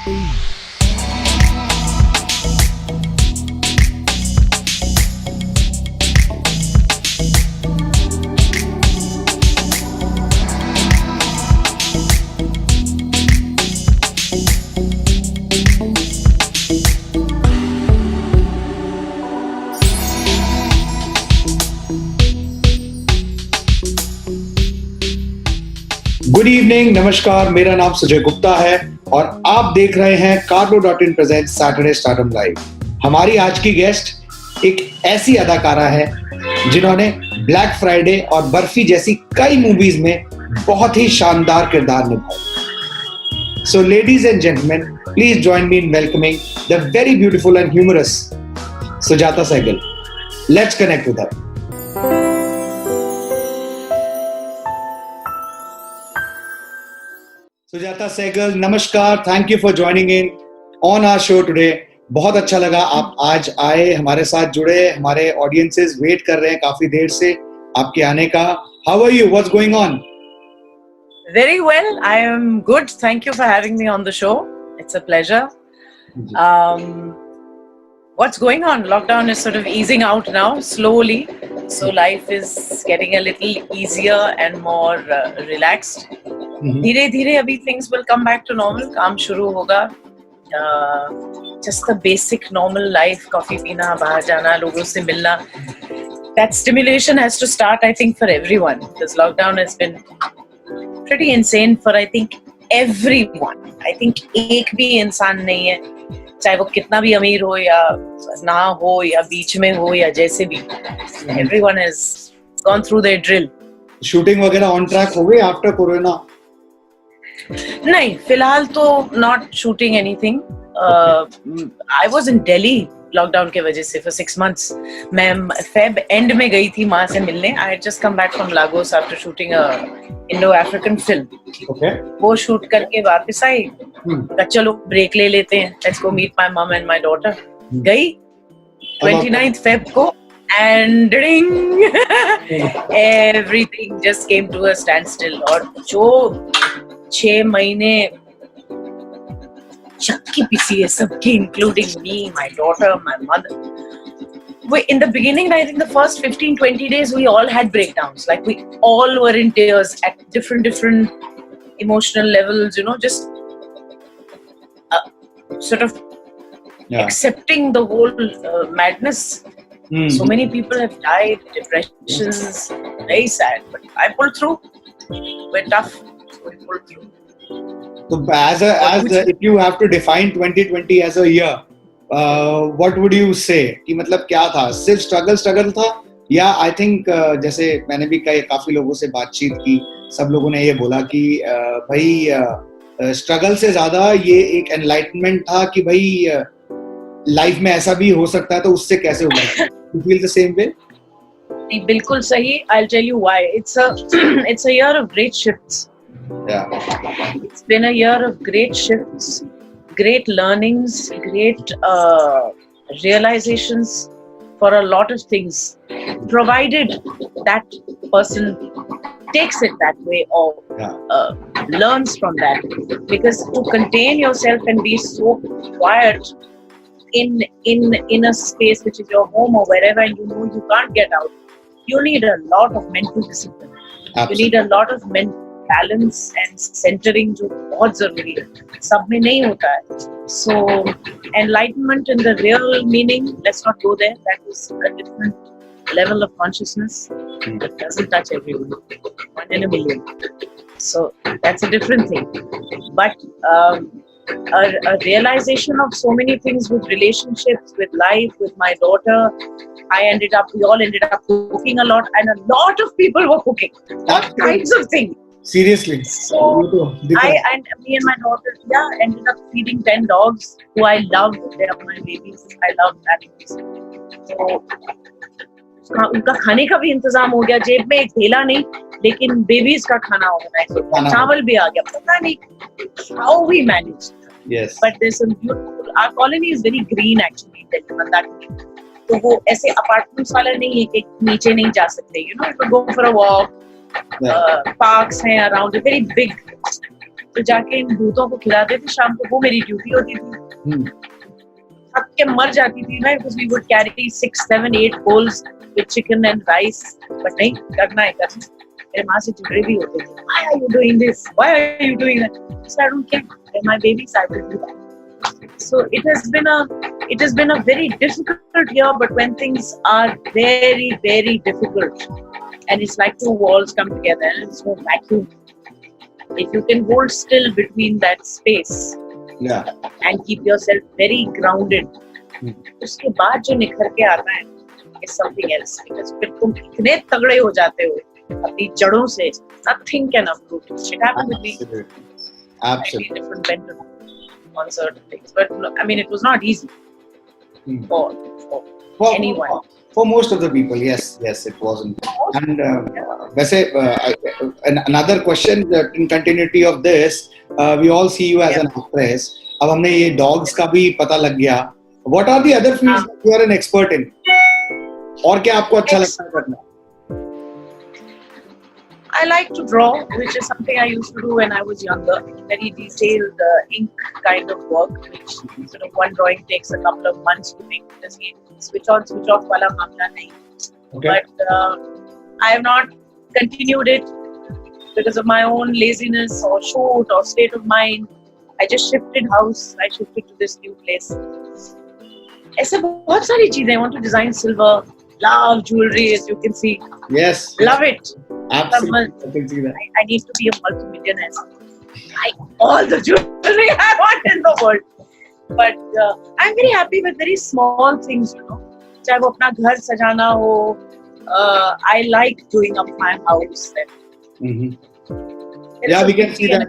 Good evening, नमस्कार। मेरा नाम सुजय गुप्ता है और आप देख रहे हैं cardo.in present Saturday stardom live. हमारी आज की गेस्ट एक ऐसी अदाकारा है जिन्होंने ब्लैक फ्राइडे और बर्फी जैसी कई मूवीज में बहुत ही शानदार किरदार निभाए। So ladies and gentleman, please join me in welcoming the very beautiful and humorous Sujata Sehgal. Let's connect with her. Sujata Sehgal, नमस्कार। Thank you for joining in on our show today. बहुत अच्छा लगा आप आज आए, हमारे साथ जुड़े। हमारे ऑडियंसेस वेट कर रहे हैं काफी देर से आपके आने का। How are you? What's going on? Very well. I am good. Thank you for having me on the show. It's a pleasure. What's going on? Lockdown is sort of easing out now, slowly. So life is getting a little easier and more relaxed. धीरे धीरे अभी things will come back to normal. काम शुरू होगा. Just the basic normal life, coffee पीना, बाहर जाना, लोगों से मिलना. That stimulation has to start, I think, for everyone. This lockdown has been pretty insane for, I think, everyone. I think एक भी इंसान नहीं है, चाहे वो कितना भी अमीर हो या ना हो या बीच में हो या जैसे भी. Everyone has gone through their drill. Shooting वगैरह ऑन ट्रैक हो गई आफ्टर कोरोना? नहीं, फिलहाल तो not shooting anything. I was in Delhi lockdown के वजह से for 6 months. मैं फेब एंड में गई थी माँ से मिलने. I had just come back from Lagos after shooting a Indo-African film. Okay. वो शूट करके वापस आई. चलो ब्रेक ले लेते हैं. Let's go meet my mom and my daughter. गई 29th Feb को and ding, everything just came to a standstill. और जो 6 महीने चक्की पिसी है सबकी, including me, my daughter, my mother. In the beginning, I think the first 15-20 days, we all had breakdowns. Like we all were in tears at different emotional levels, just sort of accepting the whole madness. So many people have died, depressions, very sad. But I pulled through. We're tough. We pulled through. So if you have to define 2020 as a year, what would you say? कि मतलब क्या था? सिर्फ struggle था या I think जैसे मैंने भी काफी लोगों से बातचीत की, सब लोगों ने ये बोला कि भाई स्ट्रगल से ज्यादा ये एक एनलाइटमेंट था कि भाई लाइफ में ऐसा भी हो सकता है, तो उससे कैसे उभरना? You feel the same way? बिल्कुल सही. I'll tell you why. It's a year of great shifts. Yeah. It's been a year of great shifts, great learnings, great realizations for a lot of things, provided that person takes it that way or learns from that. Because to contain yourself and be so quiet in a space which is your home or wherever you know you can't get out, you need a lot of mental discipline. Absolutely. You need a lot of mental balance and centering, जो बहुत जरूरी है, सब में नहीं होता है. So enlightenment in the real meaning, let's not go there. That is a different level of consciousness that doesn't touch everyone, 1 in a million. So that's a different thing. But a realization of so many things with relationships, with life, with my daughter. We all ended up cooking a lot, and a lot of people were cooking all kinds of things. Seriously. So me and my daughter ended up feeding 10 dogs who I love. They are my babies. I love animals. So उनका खाने का भी इंतजाम हो गया. जेब में एक थैला नहीं, लेकिन बेबीज का खाना हो गया. So चावल भी आ गया. पता नहीं how we managed. Yes. But there's some beautiful. Our colony is very green actually. तो वो ऐसे अपार्टमेंट्स वाला नहीं है कि नीचे नहीं जा सकते. You can go for a walk. Parks हैं around, a very big तो जाके इन भूतों को खिलाते थे शाम को, वो मेरी ड्यूटी होती थी। थक के मर जाती थी मैं, because we would carry 6, 7, 8 bowls with chicken and rice, but नहीं करना है करना। मेरे माँ से झगड़े भी होते थे, why are you doing this, why are you doing that? So I don't care, they're my babies, I will do that. So it has been a very difficult year, but when things are very, very difficult and it's like two walls come together and it's no vacuum, if you can hold still between that space, yeah, and keep yourself very grounded, उसके बाद जो निखर के आता है is something else, because फिर तुम इतने तगड़े हो जाते हो अपनी जड़ों से, nothing can uproot it. It happened with me. Absolutely. Different bent on certain things, but I mean it was not easy for anyone. For most of the people, yes, it wasn't. And वैसे another question in continuity of this, we all see you as an actress. अब हमने ये dogs का भी पता लग गया. What are the other fields that you are an expert in? और क्या आपको अच्छा लगता है करना? I like to draw, which is something I used to do when I was younger. Very detailed ink kind of work, which sort of one drawing takes a couple of months to make. Because switch on, switch off wala mamla nahi. Okay. But I have not continued it because of my own laziness or shoot or state of mind. I just shifted house. I shifted to this new place. ऐसे बहुत सारी चीजें. I want to design silver. Love jewelry, as you can see. Yes. Love it. Absolutely. I can see that. I need to be a multi-millionaire. All the jewelry I want in the world. But I'm very happy with very small things, you know. चाहे वो अपना घर सजाना हो. I like doing up my house. Yeah, we can see that.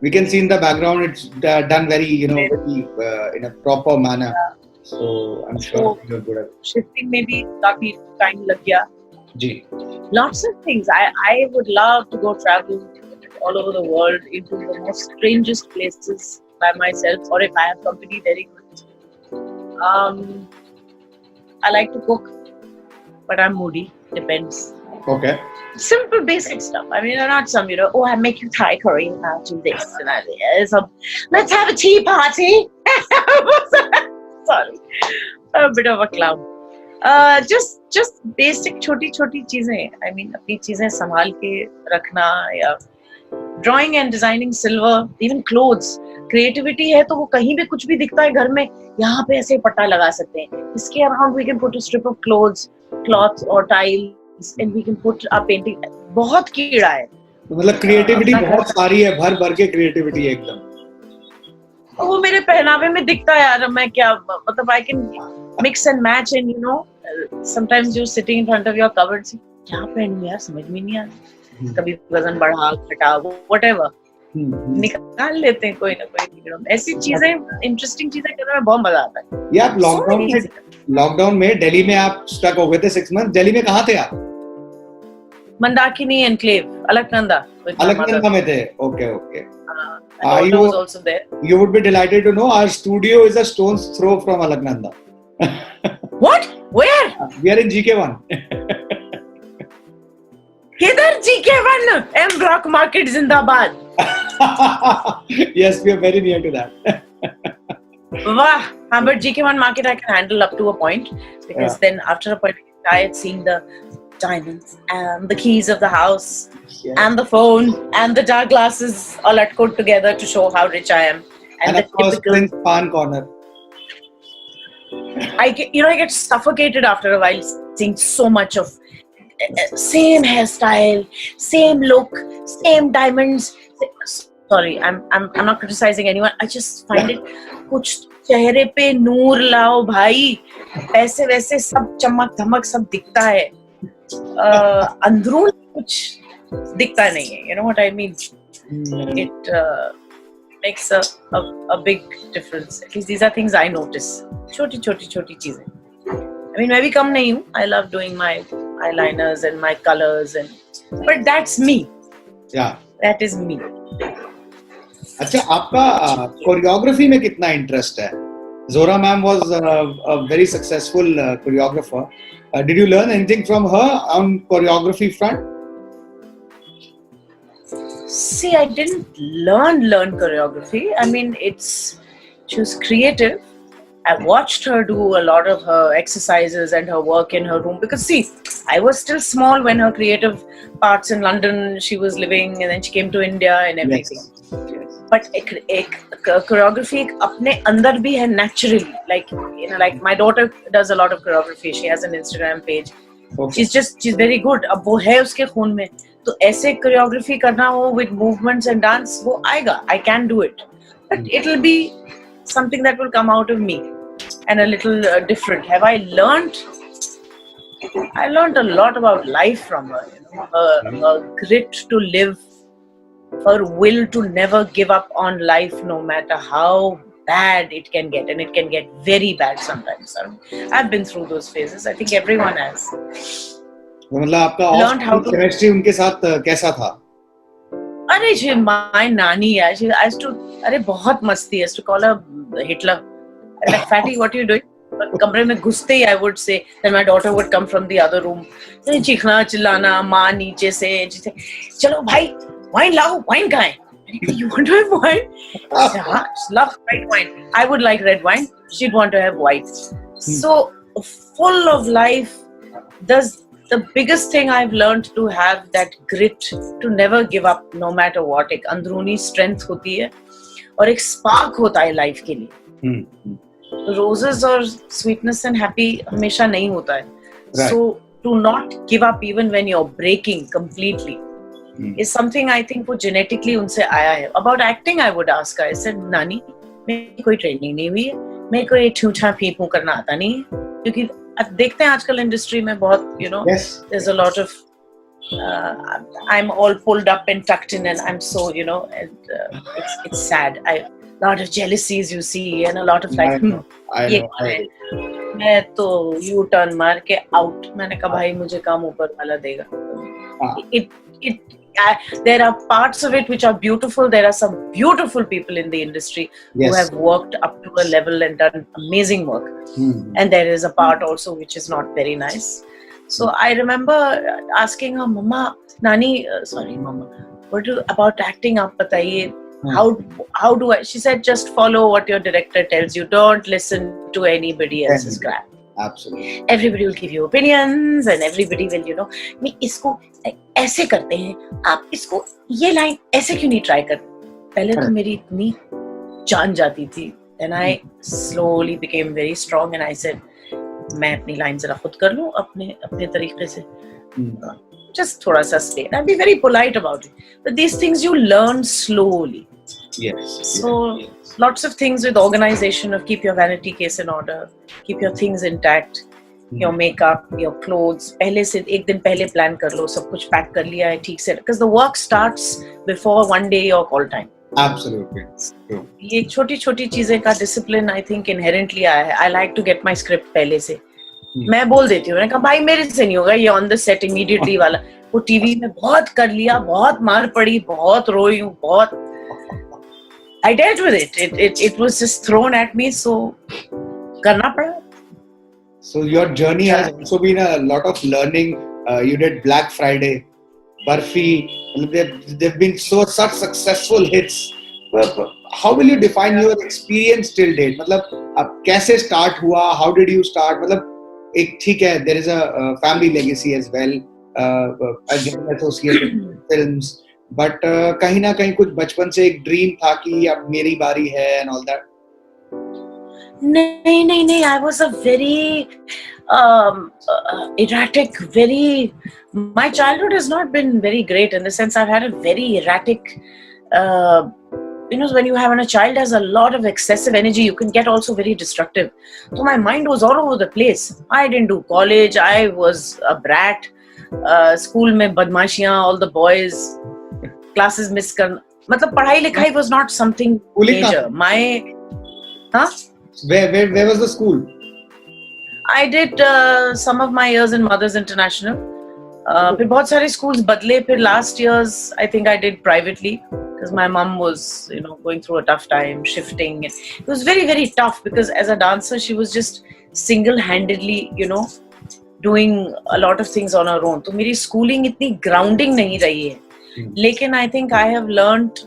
We can see in the background it's done very, you know, very, in a proper manner. Yeah. So I'm sure you're good at it. Shifting में भी काफी time लग गया. जी. Lots of things. I would love to go travel all over the world into the most strangest places by myself, or if I have company, very good. I like to cook, but I'm moody. Depends. Okay. Simple, basic stuff. I mean, not some, you know, oh, I make you Thai curry and I'll do this and I'll do some. Let's have a tea party. Sorry, a bit of a clown. Just basic छोटी चीजें. I mean, अपनी चीजें संभाल के रखना, या drawing and designing silver, even clothes. Creativity है तो वो कहीं भी कुछ भी दिखता है घर में, यहाँ पे ऐसे पट्टा लगा सकते हैं. इसके around we can put a strip of cloth or tiles, and we can put a painting. बहुत कीड़ा है. मतलब creativity बहुत सारी है, भर के creativity है एकदम. वो मेरे पहनावे में दिखता है यार. मैं क्या मतलब I can mix and match, and you know sometimes you're sitting in front of your cupboard, क्या पहनूं यार, समझ में नहीं आता. कभी वजन बढ़ा घटा whatever निकाल लेते हैं कोई ना कोई. ऐसी चीजें, इंटरेस्टिंग चीजें करने में बहुत मजा आता है. ये आप लॉकडाउन में दिल्ली में आप स्टक हो गए थे 6 months. दिल्ली में कहाँ थे आप? मंदाकिनी एनक्लेव, अलकनंदा में थे. Okay. And was also there. You would be delighted to know our studio is a stone's throw from Alaknanda. What? Where? We are in GK1. किधर GK1? M Block Market Zindabad. Yes, we are very near to that. Wow. But GK1 market I can handle up to a point, because then after a point I get tired seeing the diamonds and the keys of the house, and the phone and the dark glasses all put together to show how rich I am. And the typical Pan corner. I get suffocated after a while seeing so much of same hairstyle, same look, same diamonds. Sorry, I'm not criticizing anyone. I just find it कुछ चेहरे पे नूर लाओ भाई. ऐसे वैसे सब चमक धमक सब दिखता है. अंदरून कुछ दिखता नहीं है. You know what I mean? It makes a big difference. At least these are things I notice. छोटी चीजें. I mean, मैं भी कम नहीं हूँ. I love doing my eyeliners and my colors, but that's me. Yeah. That is me. अच्छा, आपका choreography में कितना इंटरेस्ट है? Zora ma'am was a very successful choreographer. Did you learn anything from her on choreography front? See, I didn't learn choreography. I mean, she was creative. I watched her do a lot of her exercises and her work in her room because see, I was still small when her creative parts in London, she was living, and then she came to India and everything. Yes. But एक choreography अपने अंदर भी है naturally. Like my daughter does a lot of choreography. She has an Instagram page. Okay. She's very good. अब वो है उसके खून में. तो ऐसे choreography करना हो with movements and dance वो आएगा. I can do it. But it'll be something that will come out of me and a little different. Have I learned? I learned a lot about life from her. Her grit to live, her will to never give up on life, no matter how bad it can get, and it can get very bad sometimes. I've been through those phases. I think everyone has. मतलब आपका Learned how to chemistry उनके साथ कैसा था? अरे my nanny, yeah, she used to, अरे बहुत मस्ती, used to call her Hitler. Like, Fatty, what are you doing? कमरे में घुसते ही I would say, then my daughter would come from the other room. चीखना चिल्लाना, माँ नीचे से, चलो भाई, wine लाओ, wine कहाँ है? You want to have wine? I said, हाँ, she loves white wine. I would like red wine. She'd want to have white. So full of life. The biggest thing I've learned to have that grit to never give up no matter what. एक अंदरूनी strength होती है और एक spark होता है life के लिए. Roses और sweetness and happy हमेशा नहीं होता है. Right. So to not give up even when you're breaking completely is something I think वो genetically उनसे आया है. About acting I would ask her. I said, नानी, मेरी कोई training नहीं हुई है. मेरे को ये ठूठा पीपू करना आता नहीं है. क्योंकि देखते हैं आजकल इंडस्ट्री में बहुत, Yes. there's a lot of I'm all pulled up and tucked in and I'm so, and it's sad. A lot of jealousies you see and a lot of like, I know. मैं तो U turn मार के out. मैंने कहा भाई मुझे काम ऊपर वाला देगा. There are parts of it which are beautiful. There are some beautiful people in the industry who have worked up to a level and done amazing work. And there is a part also which is not very nice. So I remember asking her, Mama, what about acting? Aap bataiye. How do I? She said, just follow what your director tells you. Don't listen to anybody else's crap. Absolutely. Everybody will give you opinions and everybody will, मैं इसको ऐसे करते हैं, आप इसको ये line ऐसे क्यों नहीं ट्राई करते? पहले तो मेरी इतनी जान जाती थी. Then I slowly became very strong and I said, मैं अपनी लाइन जरा खुद कर लूं अपने तरीके से. Just थोड़ा सा stay. And be very polite about it. But these things you learn slowly. Yes. So lots of things with organization of keep your vanity case in order, keep your things intact, your makeup, your clothes. पहले से एक दिन पहले plan कर लो, सब कुछ pack कर लिया है ठीक से. Because the work starts before one day your call time. Absolutely. True. ये छोटी-छोटी चीजें का discipline I think inherently आया है. I like to get my script पहले से. मैं बोल देती हूँ. मैंने कहा भाई मेरे से नहीं होगा ये on the set immediately वाला. वो टीवी में बहुत कर लिया, बहुत मार पड़ी, बहुत रोई हूँ, बहुत. I dealt with it. It was just thrown at me, so करना पड़ा. So your journey has also been a lot of learning. You did Black Friday, Barfi. They've been such successful hits. How will you define your experience till date? मतलब अब कैसे start हुआ? How did you start? मतलब एक ठीक है, there is a family legacy as well. Again associated with films. But कहीं ना कहीं कुछ बचपन से एक ड्रीम था कि अब मेरी बारी है and all that. नहीं. I was a very erratic, my childhood has not been very great in the sense I've had a very erratic, when you have a child has a lot of excessive energy, you can get also very destructive. So my mind was all over the place. I didn't do college. I was a brat. School में बदमाशियाँ, all the boys, classes miss करना. मतलब पढ़ाई लिखाई was not something major. Where was the school? I did some of my years in Mothers International. फिर बहुत सारे schools बदले. फिर last years I think I did privately because my mom was going through a tough time, shifting. It was very, very tough because as a dancer she was just single-handedly doing a lot of things on her own. तो मेरी schooling इतनी grounding नहीं रही है. लेकिन I think I have learned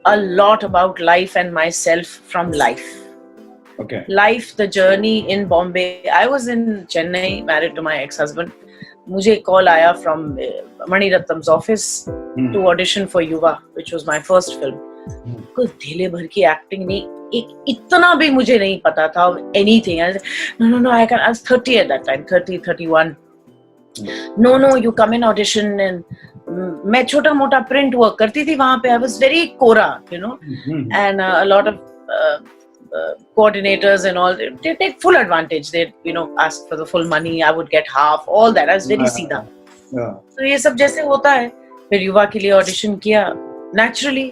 a lot about life and myself from life. Okay. Life, the journey in Bombay. I was in Chennai, married to my ex-husband. मुझे call आया from Mani Ratnam's office to audition for Yuva, which was my first film. कोई ढीले भर की acting नहीं, एक इतना भी मुझे नहीं पता था anything. No, I was 30 at that time, 30, 31. No, you come in audition and मैं छोटा मोटा print work करती थी वहाँ पे. I was very Cora, and a lot of coordinators and all, they take full advantage. They, ask for the full money. I would get half, all that. I was very सीधा. तो ये सब जैसे होता है. फिर युवा के लिए audition किया. Naturally,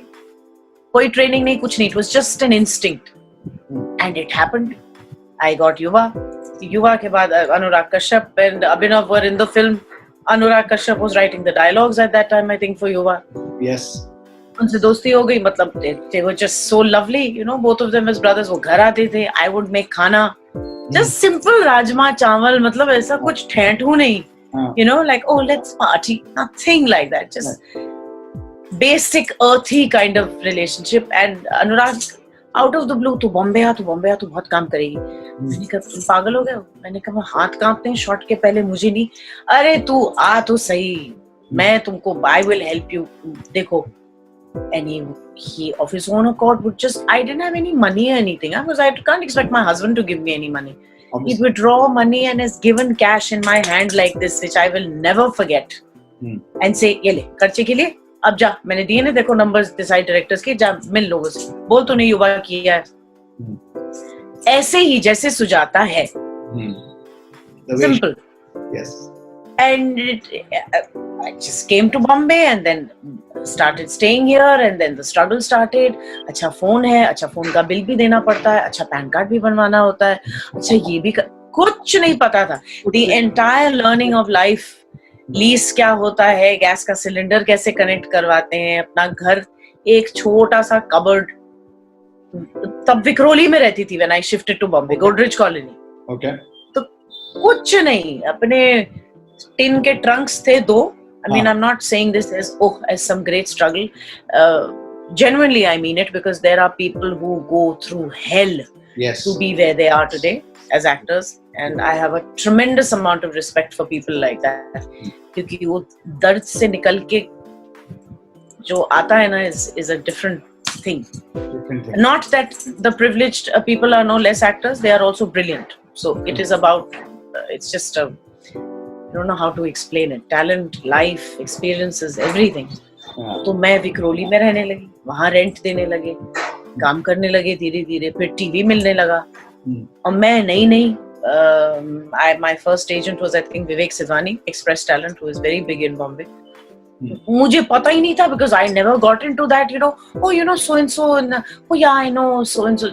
कोई training नहीं, कुछ नहीं. It was just an instinct, and it happened. I got Yuva. Yuva के बाद Anurag Kashyap and Abhinav were in the film. Anurag Kashyap was writing the dialogues at that time, I think, for Yuva. Yes. उनसे दोस्ती हो गई. मतलब they were just so lovely, both of them as brothers. वो घर आते थे. I would make खाना, just simple राजमा चावल. मतलब ऐसा कुछ ठेठू नहीं. Like, oh, let's party. Nothing like that. Just basic earthy kind of relationship. And Anurag, out of the blue, तू बॉम्बे आ, तू बहुत काम करेगी. मैंने कहा तुम पागल हो गए हो? मैंने कहा हाथ कांपते हैं शॉट के पहले, मुझे नहीं. अरे तू आ तो सही, मैं तुमको, I will help you. देखो. And he of his own accord would just, I didn't have any money or anything. I can't expect my husband to give me any money. He'd withdraw money and has given cash in my hand like this, which I will never forget. And say, ये ले खर्चे के लिए, अब जा, मैंने दिए ना, देखो नंबर्स डिसाइड डायरेक्टर्स के, जा मिल लोगों से, बोल तूने युवा किया है. ऐसे ही जैसे सुजाता है. Simple. Yes. And I just came to Bombay and then started staying here, and then the struggle started. अच्छा फोन है, अच्छा फोन का बिल भी देना पड़ता है, अच्छा पैन कार्ड भी बनवाना होता है, अच्छा ये भी कुछ नहीं पता था. The entire learning of life, lease क्या होता है, गैस का सिलेंडर कैसे कनेक्ट करवाते हैं, अपना घर, एक छोटा सा कबर्ड. तब विक्रोली में रहती थी when I shifted to Bombay, Godrej Colony. Okay. तो कुछ नहीं, अपने टिन के ट्रंक्स थे 2. I mean, I'm not saying this as some great struggle. Genuinely, I mean it, because there are people who go through hell to be where they are today as actors, and I have a tremendous amount of respect for people like that. क्योंकि वो दर्द से निकल के जो आता है ना is a different thing. Not that the privileged people are no less actors; they are also brilliant. So it is about, it's just a, I don't know how to explain it. Talent, life, experiences, everything. तो मैं विक्रोली में रहने लगी, वहाँ rent देने लगे, काम करने लगे धीरे धीरे, फिर टीवी मिलने लगा. और मैं नई my first agent was, I think, Vivek Sidhwani, Express Talent, who is very big in Bombay. मुझे पता ही नहीं था, because I never got into that, oh, so and so, and oh yeah, I know so and so.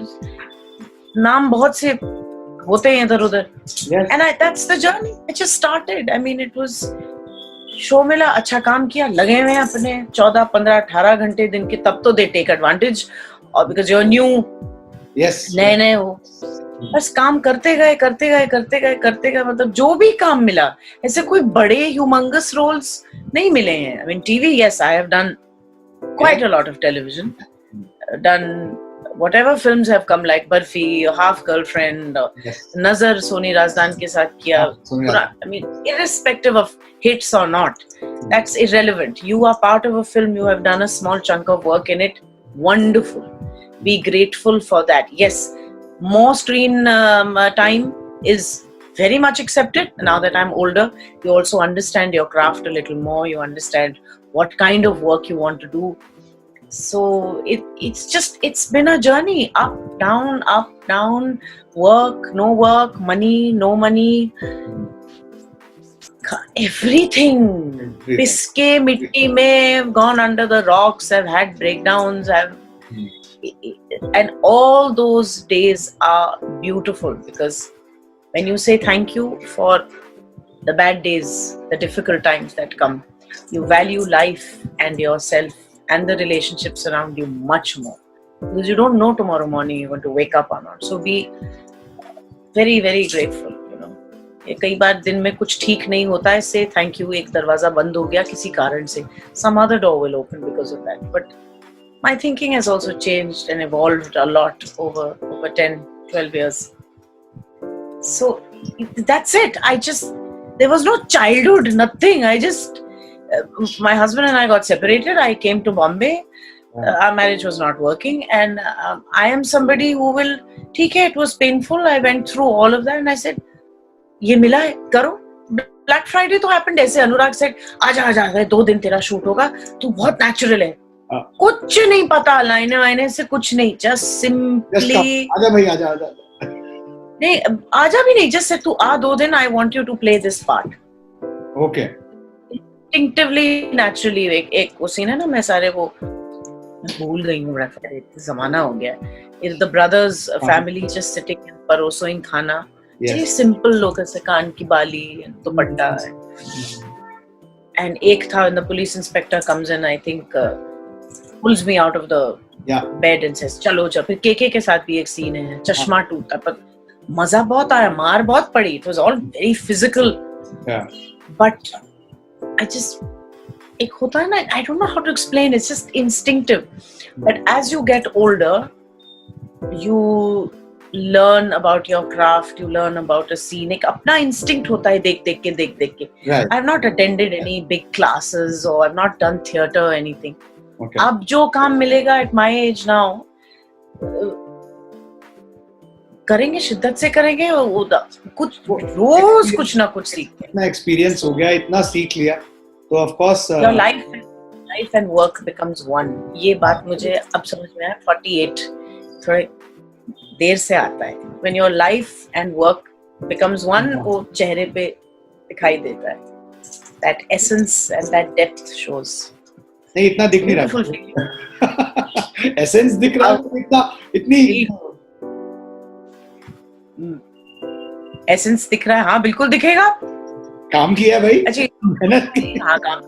नाम बहुत से होते हैं इधर उधर. And that's the journey. It just started. I mean, it was show मिला, अच्छा काम किया, लगे हुए हैं अपने 14, 15, 18 घंटे दिन के. तब तो they take advantage, और because you're new, नए हो, बस काम करते गए. मतलब जो भी काम मिला, ऐसे कोई बड़े ह्यूमंगस रोल्स नहीं मिले हैं. I mean, TV, yes, I have done quite a lot of television, done whatever films have come, like Barfi, or Half Girlfriend, or Nazar, Soni Razdan के साथ किया. I mean, irrespective of hits or not, that's irrelevant. You are part of a film, you have done a small chunk of work in it. Wonderful. Be grateful for that. Yes, more screen time is very much accepted. Now that I'm older, you also understand your craft a little more. You understand what kind of work you want to do. So it's been a journey, up, down, work, no work, money, no money, everything. Piske mitti mein, gone under the rocks, I've had breakdowns, and all those days are beautiful, because when you say thank you for the bad days, the difficult times that come, you value life and yourself and the relationships around you much more, because you don't know tomorrow morning you're going to wake up or not. So be very, very grateful. कई बार दिन में कुछ ठीक नहीं होता है, say thank you, एक दरवाजा बंद हो गया किसी कारण से, some other door will open because of that. But my thinking has also changed and evolved a lot over 10-12 years. So that's it. There was no childhood, nothing. My husband and I got separated. I came to Bombay. Our marriage was not working, and I am somebody who will, ठीक है, it was painful. I went through all of that, and I said, ये मिला है, करो. Black Friday तो happened ऐसे. अनुराग said, आजा 2 दिन तेरा शूट होगा, तू बहुत natural है. कुछ नहीं पता, लाइने वाइने से कुछ नहीं, just simply. आजा भाई, आजा. नहीं, आजा भी नहीं, just said तू आ 2 दिन, I want you to play this part. Okay. Instinctively, naturally, एक वो सीन है ना, मैं सारे वो भूल गई हूँ, जमाना हो गया. It's the brothers family just sitting and परोसोing खाना. ये simple लोग ऐसे, कान की बाली, दुपट्टा है. And एक था, when the police inspector comes in, I think pulls me out of the bed and says, चलो. फिर केके के साथ भी एक सीन है, चश्मा टूटा, पर मजा बहुत आया, मार बहुत पड़ी. It was all very physical. But I just, एक होता है ना, I don't know how to explain, it's just instinctive. But as you get older, you learn about your craft, you learn about a scene. एक अपना instinct होता है, देख के. I have not attended any big classes, or I've not done theatre or anything. Okay. अब जो काम मिलेगा at my age now, करेंगे, शिद्दत से करेंगे, कुछ रोज कुछ ना कुछ सीखते हैं. इतना एक्सपीरियंस हो गया, इतना सीख लिया, तो of course your life and work becomes one. ये बात मुझे अब समझ में आया. 48 थोड़े देर से आता है. When your life and work becomes one, वो चेहरे पे दिखाई देता है. That essence and that depth shows. नहीं, इतना दिख नहीं रहा. एसेंस दिख रहा है, इतनी एसेंस दिख रहा है. हाँ, बिल्कुल दिखेगा. काम किया भाई. अच्छा, हाँ काम.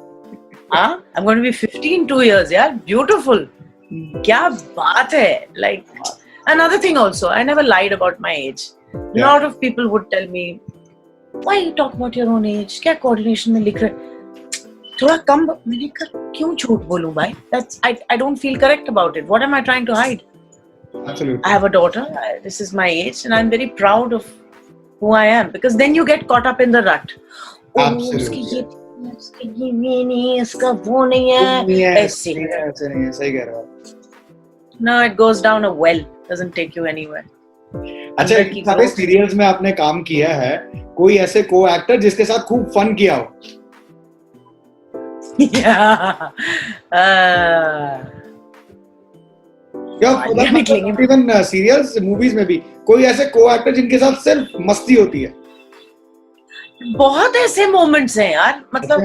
हाँ, I'm going to be 50 in 2 years, यार. Beautiful. क्या बात है. Like, another thing also, I never lied about my age. A lot of people would tell me, why you talk about your own age? क्या coordination में लिख रहे? थोड़ा कम. मैंने कहा, क्यों झूठ बोलूं भाई? I don't feel correct about it. What am I trying to hide? Absolutely. I have a daughter. This is my age, and I'm very proud of who I am, because then you get caught up in the rut. Absolutely. उसकी ये नहीं, इसका वो नहीं है, ऐसे नहीं, सही कह रहे हो. No, it goes down a well. Doesn't take you anywhere. अच्छा, सारे सीरियल्स में आपने काम किया है, कोई ऐसे को एक्टर जिसके साथ खूब फन किया हो? इवन सीरियल्स, मूवीज में भी कोई ऐसे को एक्टर जिनके साथ सिर्फ मस्ती होती है? बहुत ऐसे मोमेंट्स हैं यार, मतलब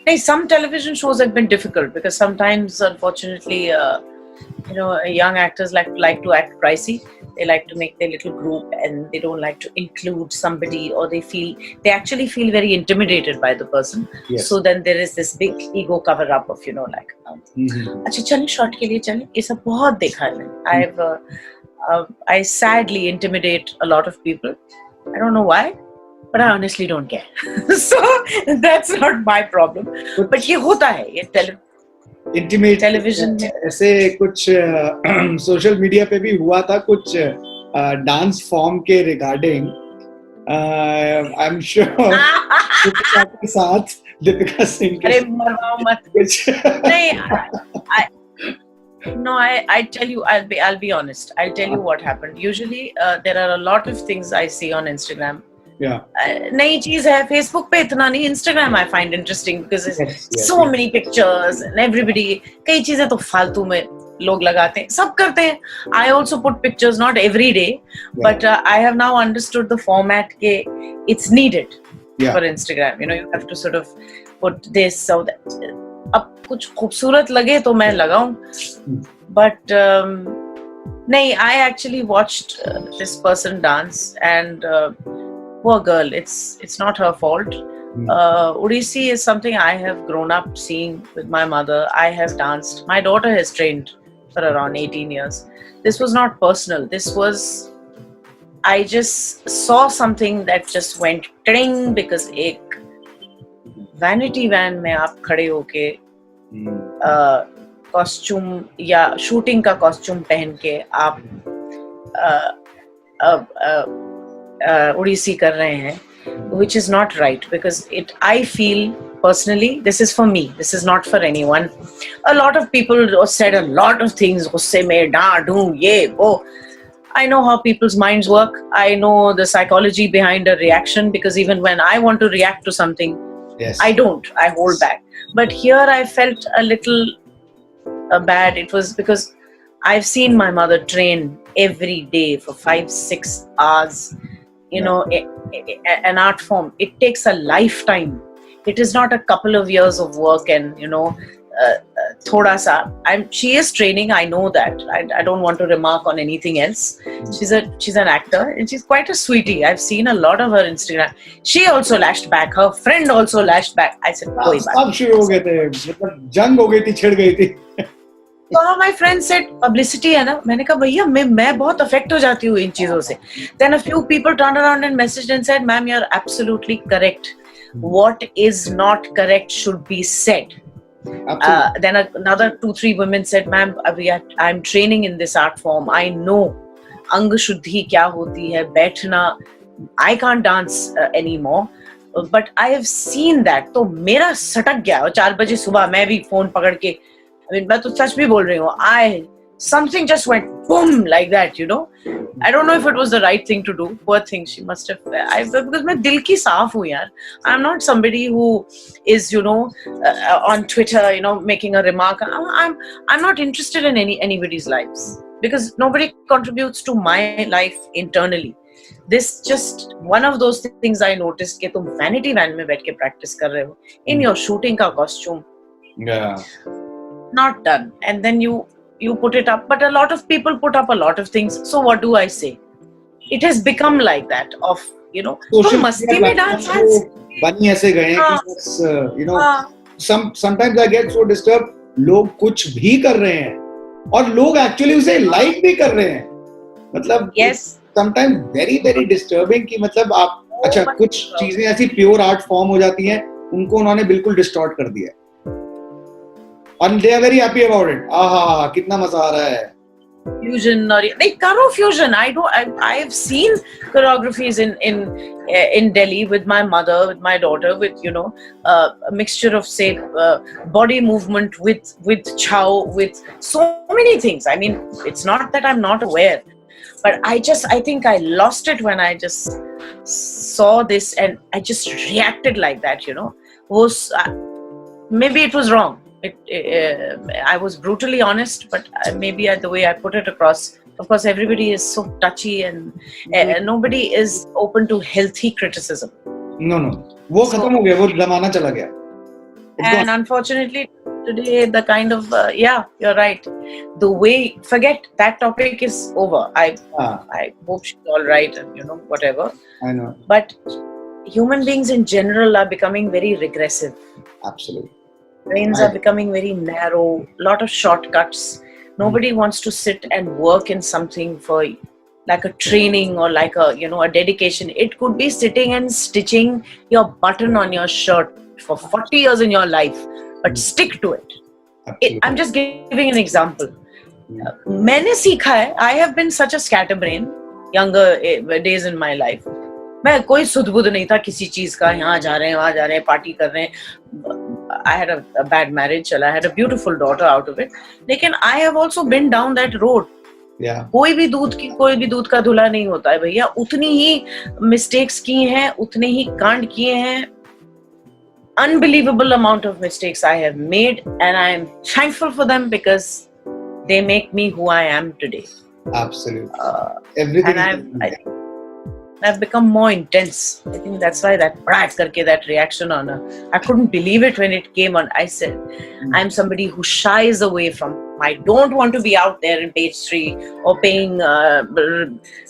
नहीं, some television shows have been difficult because sometimes, unfortunately, young actors like to act pricey. They like to make their little group, and they don't like to include somebody, or they actually feel very intimidated by the person. Yes. So then there is this big ego cover up of, like, अच्छा चलिए shot के लिए चलिए. ये सब बहुत देखा है मैंने. I sadly intimidate a lot of people. I don't know why, but I honestly don't care. So that's not my problem. But ये होता है, ये इंटीमेट टेलीविजन ऐसे कुछ सोशल मीडिया पे भी हुआ था, कुछ डांस फॉर्म के रिगार्डिंग. आई एम श्योर के साथ दीपिका सिंह के. अरे मरवाओ मत. नहीं, no, I tell you, I'll be honest. I'll tell you what happened. Usually, there are a lot of things I see on Instagram. नई चीज है. फेसबुक पे इतना नहीं, Instagram I find interesting because so many pictures and everybody. कई चीजें तो फालतू में लोग लगाते हैं, सब करते हैं. I also put pictures, not every day, but I have now understood the format के it's needed for Instagram. You have to sort of put this so that अब कुछ खूबसूरत लगे तो मैं लगाऊं. But नहीं, I actually watched this person dance, and poor girl, it's not her fault. Odissi is something I have grown up seeing with my mother. I have danced. My daughter has trained for around 18 years. This was not personal. This was I just saw something that just went ting because एक vanity van में आप खड़े होके costume या shooting का costume पहन के आप उड़ीसी कर रहे हैं, which is not right, because I feel personally, this is for me, this is not for anyone. A lot of people said a lot of things, गुस्से में डांटूं ये वो. I know how people's minds work. I know the psychology behind a reaction, because even when I want to react to something, yes, I don't. I hold back. But here I felt a little bad. It was because I've seen my mother train every day for 5-6 hours. You know, an art form. It takes a lifetime. It is not a couple of years of work and, you know, thoda sa. She is training. I know that. I don't want to remark on anything else. She's an actor and she's quite a sweetie. I've seen a lot of her Instagram. She also lashed back. Her friend also lashed back. I said, "Koi baat." सब शुरू हो गए थे, मतलब जंग हो गई थी, छिड़ गई थी. So my friend said, publicity है ना. मैंने कहा भैया मैं बहुत affect हो जाती हूँ इन चीजों से. Then a few people turned around and messaged and said, "Ma'am, you're absolutely correct. What is not correct should be said." Then another 2-3 women said, "Ma'am, I'm training in this art form. I know अंग शुद्धि क्या होती है, बैठना. I can't dance anymore. But I have seen that." तो मेरा सटक गया. और 4 बजे सुबह मैं भी फोन पकड़ के, मैं तो सच भी बोल रही हूँ, something just went boom like that, you know. I don't know if it was the right thing to do. Poor thing, she must have. Because मैं दिल की साफ हूँ यार. I'm not somebody who is, you know, on Twitter, you know, making a remark. I'm not interested in anybody's lives, because nobody contributes to my life internally. This just one of those things I noticed कि तुम vanity van में बैठ के practice कर रहे हो in your shooting का costume. Yeah. Not done. And then you put it up, but a lot of people put up a lot of things. So what do I say? It has become like that of, you know, तो मस्ती में dance बनी ऐसे गए हैं कि you know, sometimes I get so disturbed. लोग कुछ भी कर रहे हैं और लोग actually उसे like भी कर रहे हैं. मतलब yes, sometimes very very disturbing कि मतलब आप अच्छा कुछ चीजें ऐसी pure art form हो जाती हैं, उनको उन्होंने बिल्कुल distort कर दिया. And they are very happy about it. आहा कितना मजा आ रहा है. Fusion or नहीं करो fusion. I have seen choreographies in Delhi with my mother, with my daughter, with, you know, a mixture of, say, body movement with chow, with so many things. I mean, it's not that I'm not aware, but I think I lost it when I just saw this and I just reacted like that, you know. Maybe it was wrong. I was brutally honest, but maybe the way I put it across, of course, everybody is so touchy and nobody is open to healthy criticism. No, वो खत्म हो गया, वो जमाना चला गया. And unfortunately, today the kind of yeah, you're right. The way, forget that topic is over. I hope she's all right and, you know, whatever. I know. But human beings in general are becoming very regressive. Absolutely. Brains are becoming very narrow, lot of shortcuts. Nobody wants to sit and work in something for like a training or like a, you know, a dedication. It could be sitting and stitching your button on your shirt for 40 years in your life, but stick to it. I'm just giving an example. मैंने सीखा है, I have been such a scatterbrain younger days in my life. मैं कोई सुध-बुध नहीं था किसी चीज का, यहाँ जा रहे हैं, वहाँ जा रहे हैं, पार्टी कर रहे हैं. I had a bad marriage, I had a beautiful daughter out of it. लेकिन I have also been down that road. Yeah. कोई भी दूध का धुला नहीं होता है भैया. उतनी ही mistakes की हैं, उतने ही कांड किए हैं. Unbelievable amount of mistakes I have made, and I am thankful for them because they make me who I am today. Absolutely. Everything. And I've become more intense. I think that's why that reaction on her. I couldn't believe it when it came on. I said, I'm somebody who shies away from. I don't want to be out there in page 3 or paying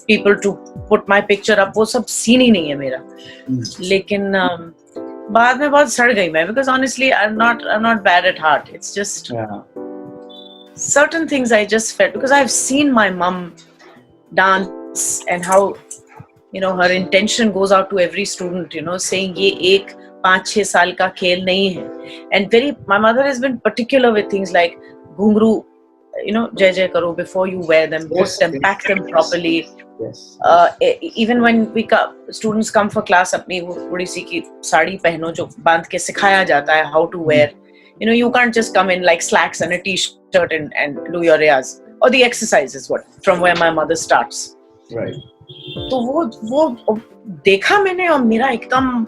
people to put my picture up. वो सब scene ही नहीं है मेरा. लेकिन बाद में बहुत सड़ गई मैं, because honestly I'm not bad at heart. It's just certain things I just felt, because I've seen my mom dance and how her intention goes out to every student, saying ये एक 5-6 साल का खेल नहीं है. And my mother has been particular with things like घुंघरू, जय जय करो before you wear them, put them, pack them properly. Yes. Even when students come for class, अपनी वो थोड़ी सी की साड़ी पहनो जो बांध के सिखाया जाता है how to wear. You can't just come in like slacks and a t-shirt and do your riyaz. Or the exercise is from where my mother starts. Right. तो वो देखा मैंने और मेरा एकदम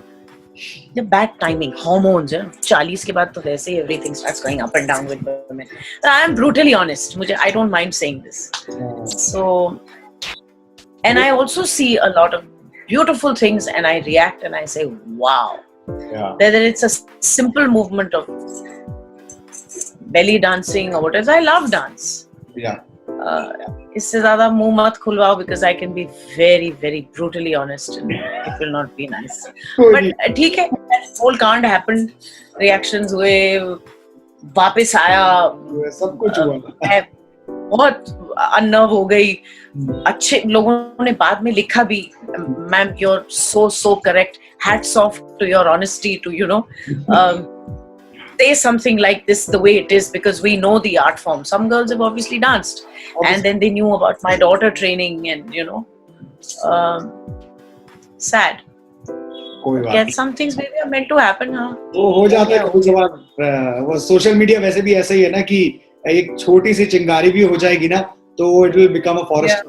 bad timing, hormones. 40 के बाद तो वैसे ही everything starts going up and down with women. I am brutally honest. I don't mind saying this. So, and I also see a lot of beautiful things and I react and I say, wow. Yeah. Whether it's a simple movement of belly dancing or whatever, I love dance. Yeah. इससे ज़्यादा मुंह मत खुलवाओ because I can be very, very brutally honest and it will not be nice. But ठीक है, whole can't happen. Reactions हुए, वापस आया, सब कुछ हुआ. बहुत अनर्व हो गई. अच्छे लोगों ने बाद में लिखा भी, ma'am you're so correct. Hats off to your honesty to say something like this the way it is because we know the art form. Some girls have obviously danced and then they knew about my daughter training and sad. Get some things maybe are meant to happen. वो हो जाता है कभी कभार. वो social media वैसे भी ऐसा ही है ना कि एक छोटी सी चिंगारी भी हो जाएगी ना तो it will become a forest.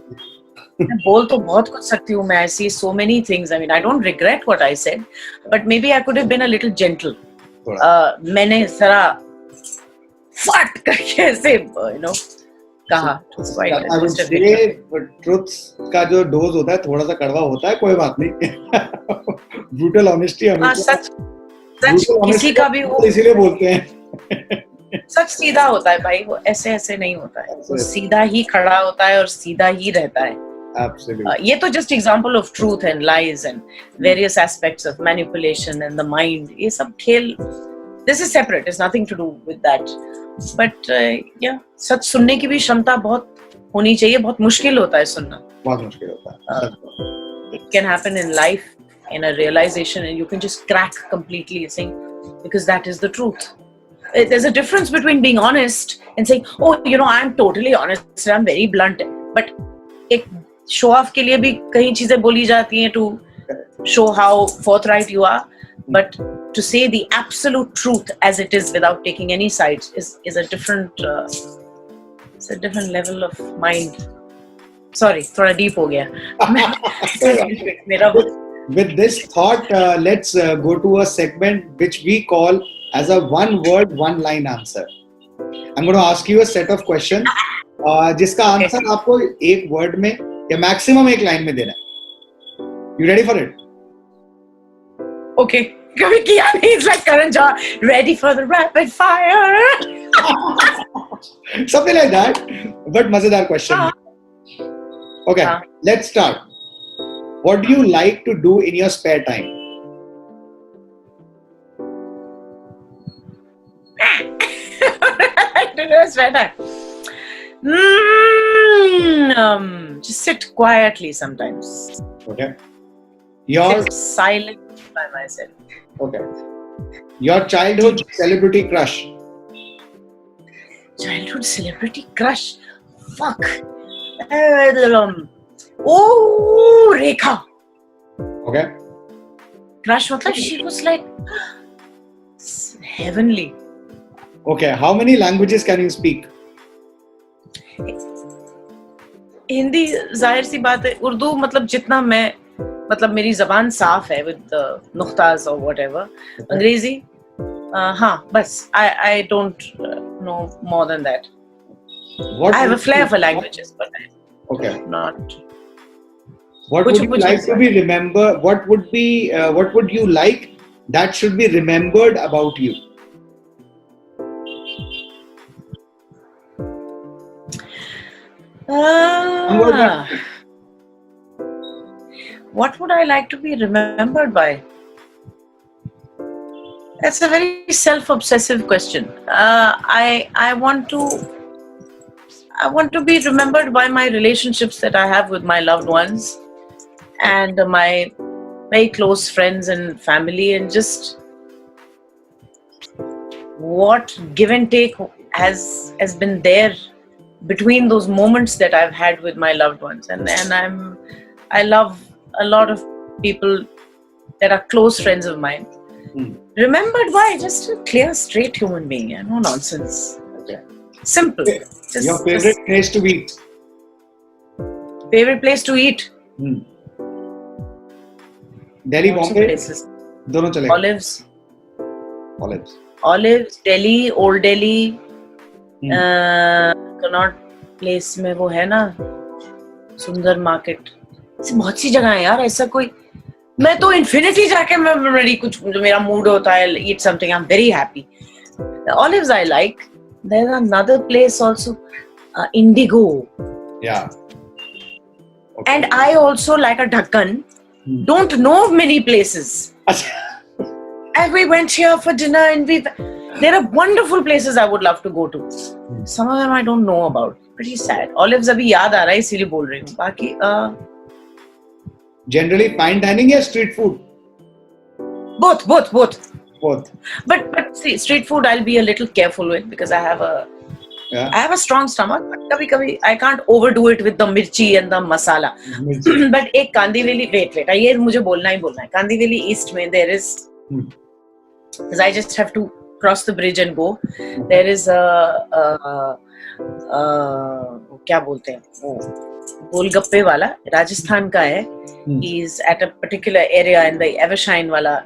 मैं बोल तो बहुत कुछ सकती हूँ मैं. I see so many things. I mean, I don't regret what I said, but maybe I could have been a little gentle. मैंने जरा फट करके ऐसे कहा. ट्रुथ का जो डोज होता है थोड़ा सा कड़वा होता है, कोई बात नहीं. ब्रूटल ऑनेस्टी सच किसी का भी हो इसीलिए बोलते हैं. सच सीधा होता है भाई, वो ऐसे नहीं होता है. वो सीधा ही खड़ा होता है और सीधा ही रहता है. ये तो just example of truth and lies and various aspects of manipulation and the mind. ये सब खेल, this is separate. It's nothing to do with that. But yeah, सच सुनने की भी क्षमता बहुत होनी चाहिए. बहुत मुश्किल होता है सुनना. बहुत मुश्किल होता है. It can happen in life, in a realization, and you can just crack completely saying because that is the truth. There's a difference between being honest and saying, oh, I'm totally honest. I'm very blunt. But एक show off के लिए भी कई चीजें बोली जाती हैं to show how forthright you are, but to say the absolute truth as it is without taking any sides is a different it's a different level of mind. Sorry, थोड़ा deep हो गया. With this thought, let's go to a segment which we call as a one word, one line answer. I'm going to ask you a set of questions. जिसका answer आपको एक word में या maximum एक line में देना है. You ready for it? Okay. कभी किया नहीं. It's like Karan Johar, ready for the rapid fire. Something like that. But मजेदार question. Okay, let's start. What do you like to do in your spare time? Just sit quietly sometimes. Okay. Sit silent by myself. Okay. Your childhood celebrity crush. Childhood celebrity crush. Fuck. Oh, Rekha. Okay. Crush, she was like heavenly. Okay. How many languages can you speak? Hindi जाहिर सी बात है. उर्दू जितना मैं मेरी जबान साफ है with the नुक्ताज or whatever. अंग्रेजी हाँ बस I don't know more than that. I have a flair for languages, but not. What would you like to be remembered? What would you like that should be remembered about you? What would I like to be remembered by? That's a very self-obsessive question. I want to be remembered by my relationships that I have with my loved ones, and my very close friends and family, and just what give and take has been there between those moments that I've had with my loved ones, and I love a lot of people that are close friends of mine. Remembered by just a clear, straight human being. Yeah, no nonsense. Okay. Simple. Your favorite place to eat? Favorite place to eat? Delhi, Bombay? दोनों चलेगा. Olives, Delhi, Old Delhi. Connaught place में वो है ना, सुंदर market. बहुत सी जगह है यार, ऐसा कोई. मैं तो इन्फिनिटी जाके मैं मेरी कुछ मेरा मूड होता है, eat something, I'm very happy. The olives I like. There's another place also, Indigo. Yeah. Okay. And I also like a Dhakkan. Don't know many places. And we went here for dinner, and there are wonderful places I would love to go to. Some of them I don't know about. Pretty sad. Olives अभी याद आ रहा है, इसीलिए बोल रही हूँ. बाकी generally fine dining or street food? Both. Both. But see, street food I'll be a little careful with, because I have a strong stomach. Kabhi I can't overdo it with the mirchi and the masala. But एक Kandivali, wait, ये मुझे बोलना है. Kandivali East में there is, because I just have to cross the bridge and go. There is क्या बोलते हैं वो गोलगप्पे वाला, राजस्थान का है. He's at a particular area in the Evershine wala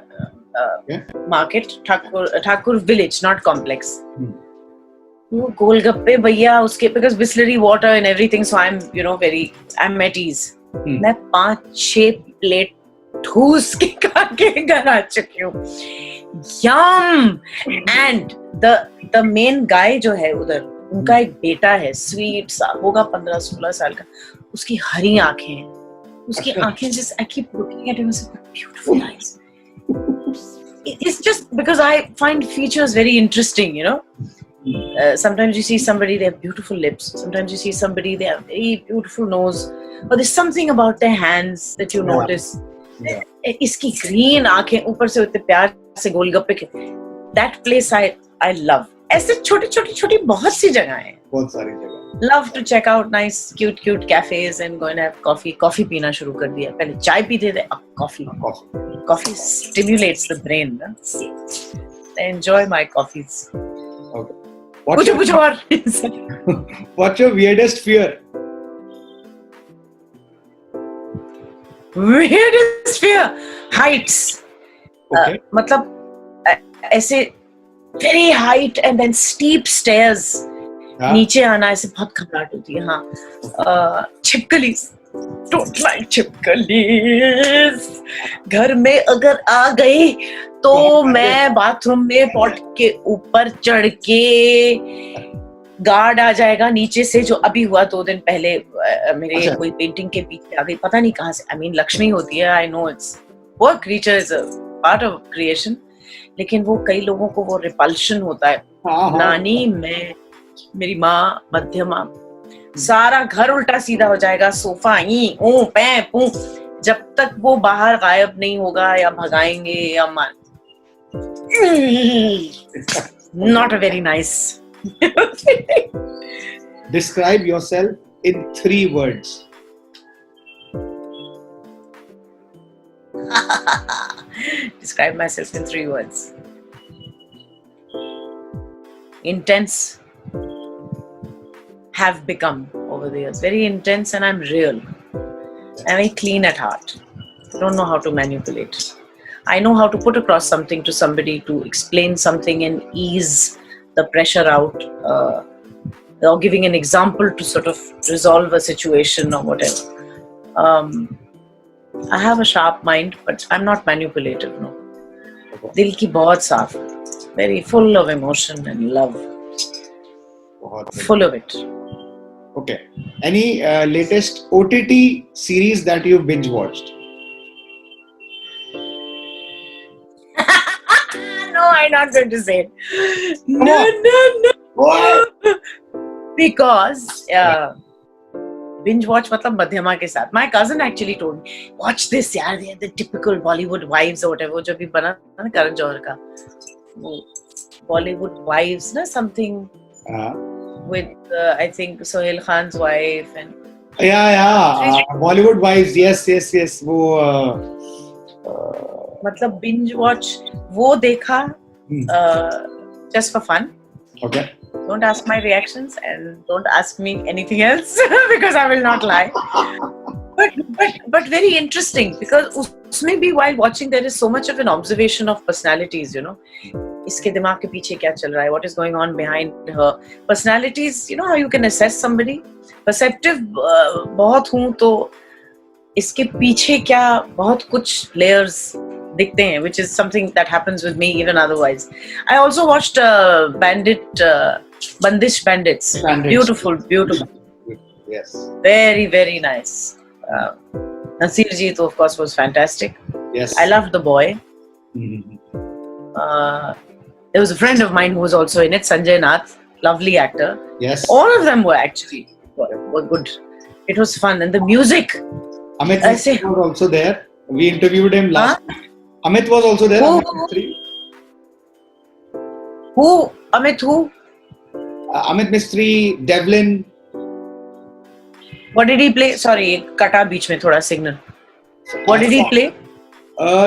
market, Thakur village, not complex. वो गोलगप्पे भैया उसके, because Bisleri water and everything, so I'm I'm at ease. मैं 5-6 प्लेट ठूस के खा के घर आ चुकी हूँ. Yum! And the main guy जो है उधर, उनका एक बेटा है, स्वीट सा होगा 15-16 साल का. उसकी हरी आंखें हैं. उसकी आंखें just I keep looking at him and say, beautiful eyes. It's just because I find features very interesting, sometimes you see somebody, they have beautiful lips. Sometimes you see somebody, they have very beautiful nose. But there's something about their hands that you notice. इसकी green आंखें ऊपर से उतने प्यार से गोलगप्पे के. That place I love. ऐसे छोटी बहुत सी जगह हैं. बहुत सारी जगह. Love to check out nice cute cafes and go and have coffee. Coffee पीना शुरू कर दिया. पहले चाय पीते थे, अब coffee. Coffee stimulates the brain. Na? I enjoy my coffees. Okay. Pucho और. What's your weirdest fear? Weirdest fear? Heights. Okay. मतलब ऐसे very height and then steep stairs. नीचे आना ऐसे बहुत घबराहट होती है. हाँ. छिपकलीज. Don't like छिपकलीज. घर में अगर आ गई तो मैं बाथरूम में पॉट के ऊपर चढ़ के, गार्ड आ जाएगा नीचे से, जो अभी हुआ 2 दिन पहले. मेरे कोई पेंटिंग के पीछे आ गई, पता नहीं कहाँ से. I mean लक्ष्मी होती है, I know it's वो creature is a part of creation, लेकिन वो कई लोगों को वो रिपल्शन होता है. नानी, मैं, मेरी माँ, मध्यमा, सारा घर उल्टा सीधा हो जाएगा. सोफा जब तक वो बाहर गायब नहीं होगा या भगाएंगे या मार. Not a very nice. Describe yourself in 3 words. Describe myself in 3 words. Intense. Have become over the years. Very intense, and I'm real. I'm very clean at heart. I don't know how to manipulate. I know how to put across something to somebody, to explain something and ease the pressure out, or giving an example to sort of resolve a situation or whatever. I have a sharp mind, but I'm not manipulative, no. Dil ki bahut saaf. Very full of emotion and love. Full of it. Okay. Any latest OTT series that you've binge watched? No, I'm not going to say it. No. What? Because binge watch मतलब मध्यमा के साथ. My cousin actually told me, watch this यार, they are the typical Bollywood wives or whatever, जो भी बना ना करण जौहर का, वो Bollywood wives ना, something with I think Sohail Khan's wife and Bollywood wives, yes, वो मतलब binge watch वो देखा just for fun. Okay. Don't ask my reactions and don't ask me anything else because I will not lie. But very interesting because उसमें भी while watching there is so much of an observation of personalities, you know. इसके दिमाग के पीछे क्या चल रहा है? What is going on behind her personalities? You know how you can assess somebody? Perceptive बहुत हूँ तो इसके पीछे क्या बहुत कुछ layers दिखते हैं, which is something that happens with me even otherwise. I also watched Bandish Bandits. Beautiful. Yes. Very, very nice. Nasir Ji, of course, was fantastic. Yes. I loved the boy. There was a friend of mine who was also in it, Sanjay Nath, lovely actor. Yes. All of them were actually were good. It was fun, and the music. Amit was also there. We interviewed him last week. Amit was also there. Who? Amit who? Amit Mistry, Devlin. What did he play? Sorry, kata beach mein thoda signal. What did he play?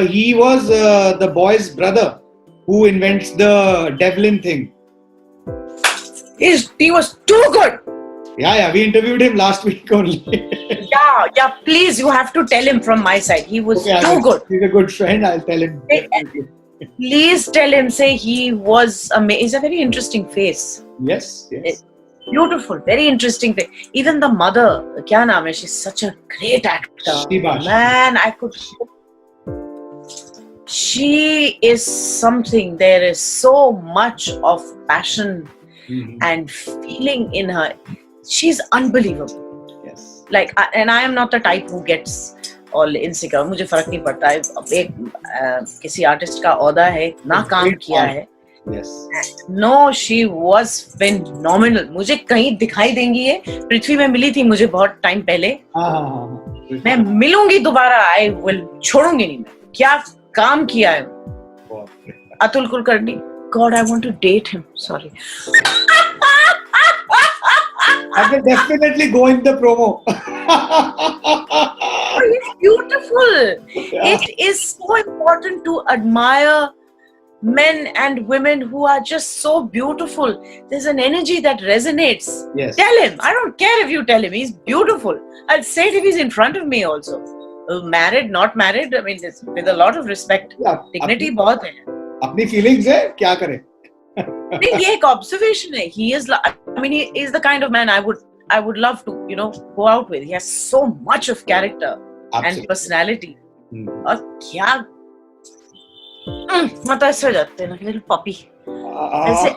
He was the boy's brother who invents the Devlin thing. He was too good. Yeah, we interviewed him last week only. Yeah, please, you have to tell him from my side. He was too good. He's a good friend, I'll tell him. Please tell him, say he was amazing. He's a very interesting face. Yes. Beautiful, very interesting face. Even the mother, kya naam hai? She's such a great actor. Man, she is something. There is so much of passion and feeling in her. She's unbelievable. Yes. Like, and I am not the type who gets all insecure. मुझे फर्क नहीं पड़ता है. अब एक किसी artist का औदा है, ना काम किया है. Yes. No, she was phenomenal. मुझे कहीं दिखाई देंगी ये. पृथ्वी में मिली थी मुझे बहुत टाइम पहले. मैं मिलूंगी दोबारा. I will छोड़ूंगी नहीं मैं. क्या काम किया है. Atul Kulkarni. God, I want to date him. Sorry. I will definitely go in the promo. It's beautiful. Yeah. It is so important to admire men and women who are just so beautiful. There's an energy that resonates. Yes. Tell him. I don't care if you tell him. He's beautiful. I'll say it if he's in front of me also. Married, not married. I mean, with a lot of respect. Yeah, Dignity बहुत है. अपनी feelings है, क्या करे? नहीं, ये एक observation है. He is the kind of man I would love to, go out with. He has so much of character. Absolutely. And personality. और क्या मतलब ऐसे हो जाते हैं ना, little puppy.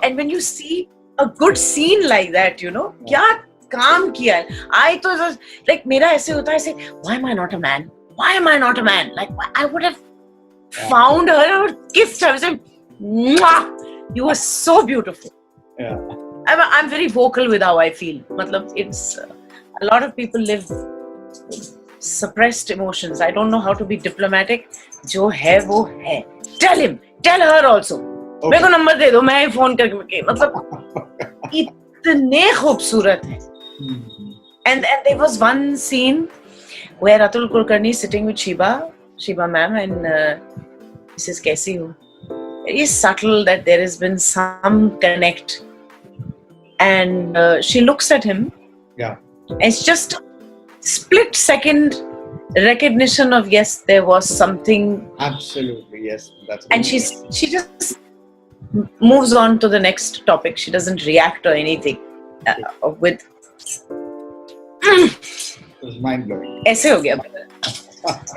And when you see a good scene like that, क्या काम किया है. I तो like मेरा ऐसे होता है ऐसे, why am I not a man? Why am I not a man? Like I would have found her or kissed her. I was like, mwah! You are so beautiful. Yeah. I'm very vocal with how I feel. Matlab, it's a lot of people live suppressed emotions. I don't know how to be diplomatic. जो है वो है. Tell him. Tell her also. मेरे को number दे दो, मैं ही phone करके. मतलब इतने खूबसूरत हैं. And there was one scene where Atul Kulkarni is sitting with Shiba ma'am, and he says, "Kaisi ho?" Very subtle that there has been some connect. And she looks at him. Yeah. It's just a split second recognition of, yes, there was something. Absolutely, yes. That's and she just moves on to the next topic. She doesn't react or anything. With it was mind blowing. ऐसे हो गया.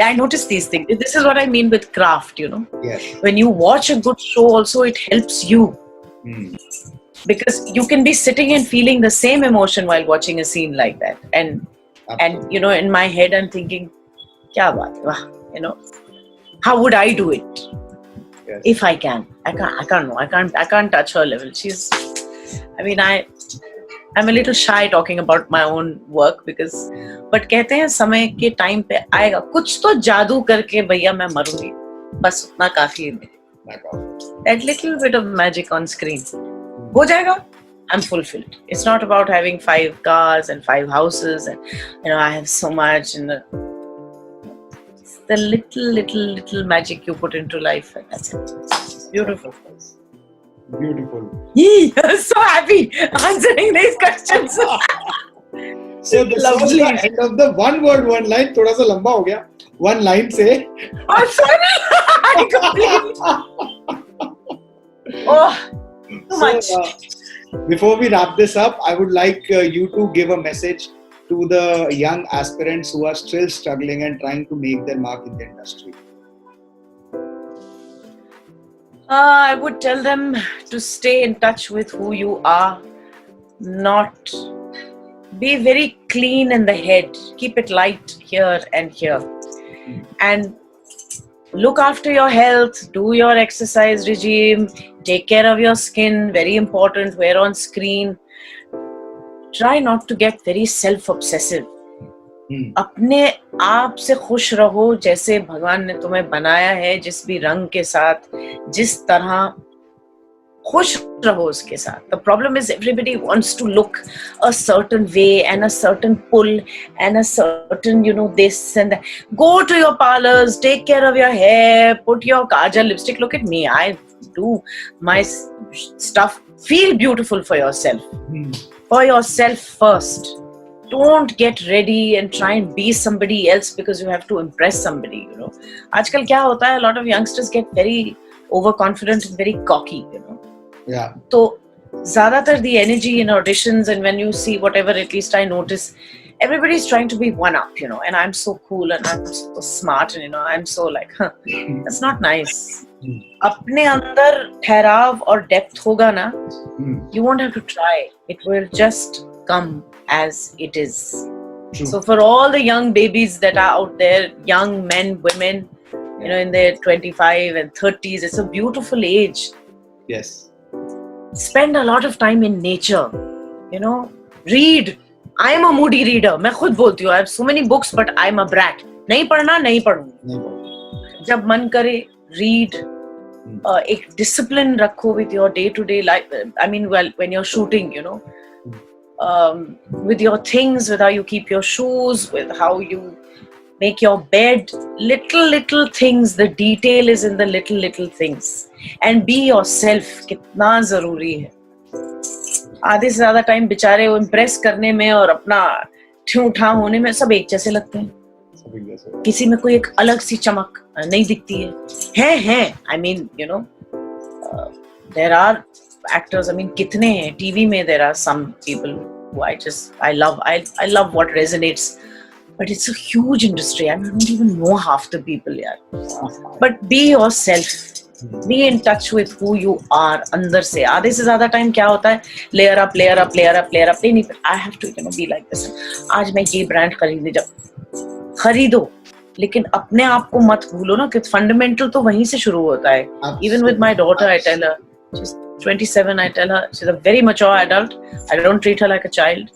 I notice these things. This is what I mean with craft, Yes. When you watch a good show also, it helps you. Because you can be sitting and feeling the same emotion while watching a scene like that. And in my head I'm thinking, kya baat hai, how would I do it? Yes. If I can. I can't know. I can't touch her level. I'm a little shy talking about my own work because, but कहते हैं समय के time पे आएगा कुछ तो जादू करके भैया मैं मरूंगी, बस उतना काफी है मेरे. That little bit of magic on screen हो जाएगा. I'm fulfilled. It's not about having 5 cars and 5 houses and I have so much and it's the little magic you put into life and that's it. It's beautiful. Beautiful. I'm so happy answering these questions. So this was the end of the one word one line. थोड़ा सा लंबा हो गया. One line से. I'm sorry. I completely. Oh, too much. Before we wrap this up, I would like you to give a message to the young aspirants who are still struggling and trying to make their mark in the industry. I would tell them to stay in touch with who you are, not be very clean in the head, keep it light here and here, and look after your health, do your exercise regime, take care of your skin, very important, wear on screen. Try not to get very self-obsessive. अपने आप से खुश रहो जैसे भगवान ने तुम्हें बनाया है, जिस भी रंग के साथ, जिस तरह खुश रहो उसके साथ. The problem is everybody wants to look a certain way and a certain pull and a certain this and that. Go to your parlors, take care of your hair, put your kajal, lipstick. Look at me, I do my stuff. Feel beautiful for yourself. For yourself first. Don't get ready and try and be somebody else because you have to impress somebody. आजकल क्या होता है, a lot of youngsters get very overconfident and very cocky. Yeah. So ज़्यादातर the energy in auditions and when you see whatever, at least I notice, everybody's trying to be one up, and I'm so cool and I'm so smart and I'm so like, that's not nice. अपने अंदर ठहराव और depth होगा ना, you won't have to try. It will just come as it is. True. So for all the young babies that are out there, young men, women, in their 25 and 30s, it's a beautiful age. Yes. Spend a lot of time in nature. Read. I am a moody reader. मैं खुद बोलती हूँ. I have so many books, but I am a brat. नहीं पढ़ना, नहीं पढ़ूँ. जब मन करे, read. एक discipline रखो with your day-to-day life. I mean, when you're shooting, with your things, with how you keep your shoes, with how you make your bed, little things. The detail is in the little things. And be yourself. कितना जरूरी है. आधे से ज्यादा time बेचारे वो impress करने में और अपना ठूठा होने में सब एक जैसे लगते हैं. किसी में कोई एक अलग सी चमक नहीं दिखती है. I mean, there are actors. I mean, कितने हैं टीवी में. There are some people who I love. I love what resonates. But it's a huge industry. I don't even know half the people yet. But be yourself. Be in touch with who you are अंदर से. आधे से ज़्यादा time क्या होता है, layer up. नहीं, I have to be like this. आज मैं ये ब्रांड खरीदो, लेकिन अपने आप को मत भूलो ना कि फंडामेंटल तो वहीं से शुरू होता है. Even with my daughter, I tell her, she's 27, I tell her, she's a very mature adult. I don't treat her like a child.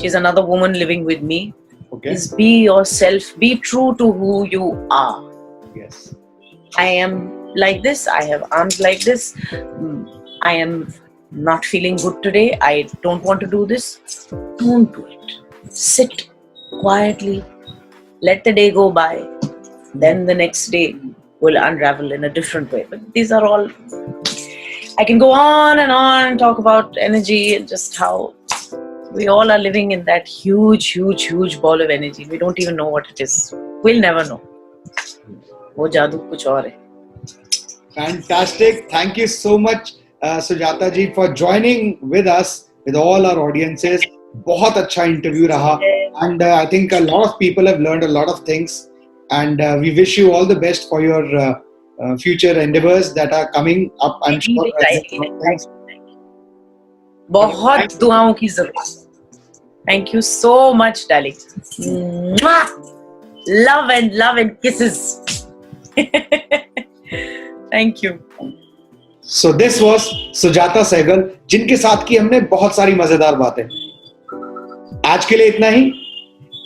She's another woman living with me. Okay. Is be yourself. Be true to who you are. Yes. I am like this. I have arms like this. I am not feeling good today. I don't want to do this. Don't do it. Sit quietly. Let the day go by. Then the next day will unravel in a different way. But these are all... I can go on and talk about energy and just how we all are living in that huge ball of energy. We don't even know what it is. We'll never know. वो जादू कुछ और है. Fantastic. Thank you so much, Sujata ji, for joining with us, with all our audiences. बहुत अच्छा interview रहा. And I think a lot of people have learned a lot of things. And we wish you all the best for your future endeavors that are coming up. I'm sure. बहुत दुआओं की जरूरत. Thank you so much, darling. Love and kisses. Thank you. So this was Sujata Sehgal, जिनके साथ की हमने बहुत सारी मजेदार बातें. आज के लिए इतना ही।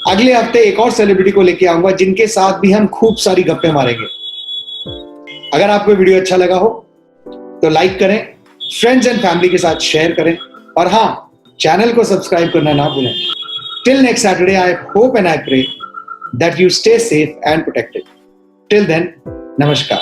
अगले हफ्ते एक और सेलिब्रिटी को लेके आऊंगा जिनके साथ भी हम खूब सारी गप्पे मारेंगे। अगर आपको वीडियो अच्छा लगा हो तो लाइक करें, फ्रेंड्स एंड फैमिली के साथ शेयर करें, और हाँ, चैनल को सब्सक्राइब करना ना भूलें। Till next Saturday, I hope and I pray that you stay safe and protected. Till then, namaskar.